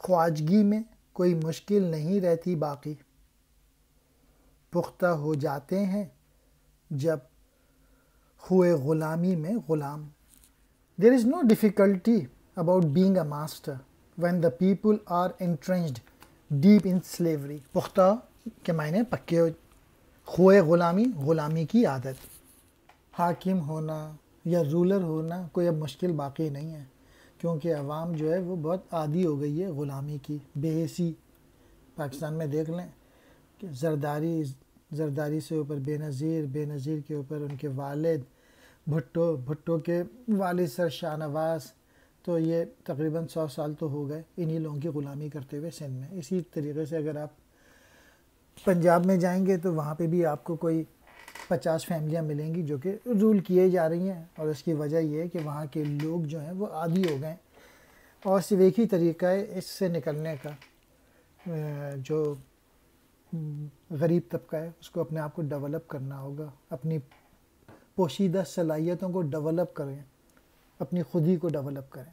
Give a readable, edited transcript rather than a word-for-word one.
خواجگی میں کوئی مشکل نہیں رہتی باقی، پختہ ہو جاتے ہیں جب خوئے غلامی میں Ghulam. There is no difficulty about being a master when the people are entrenched deep in slavery۔ پختہ کے معنی پکے ہو، خوئے غلامی، غلامی کی عادت۔ حاکم ہونا یا رولر ہونا کوئی اب مشکل باقی نہیں ہے، کیونکہ عوام جو ہے وہ بہت عادی ہو گئی ہے غلامی کی، بے حسی۔ پاکستان میں دیکھ لیں کہ زرداری سے اوپر بے نظیر کے اوپر ان کے والد بھٹو کے والد سر شاہ نواز، تو یہ تقریباً 100 سال تو ہو گئے انہی لوگوں کی غلامی کرتے ہوئے سندھ میں۔ اسی طریقے سے اگر آپ پنجاب میں جائیں گے تو وہاں پہ بھی آپ کو کوئی 50 فیملیاں ملیں گی جو کہ رول کیے جا رہی ہیں، اور اس کی وجہ یہ ہے کہ وہاں کے لوگ جو ہیں وہ عادی ہو گئے، اور صرف ایک ہی طریقہ ہے اس سے نکلنے کا، جو غریب طبقہ ہے اس کو اپنے آپ کو ڈیولپ کرنا ہوگا، اپنی پوشیدہ صلاحیتوں کو ڈیولپ کریں، اپنی خودی کو ڈیولپ کریں۔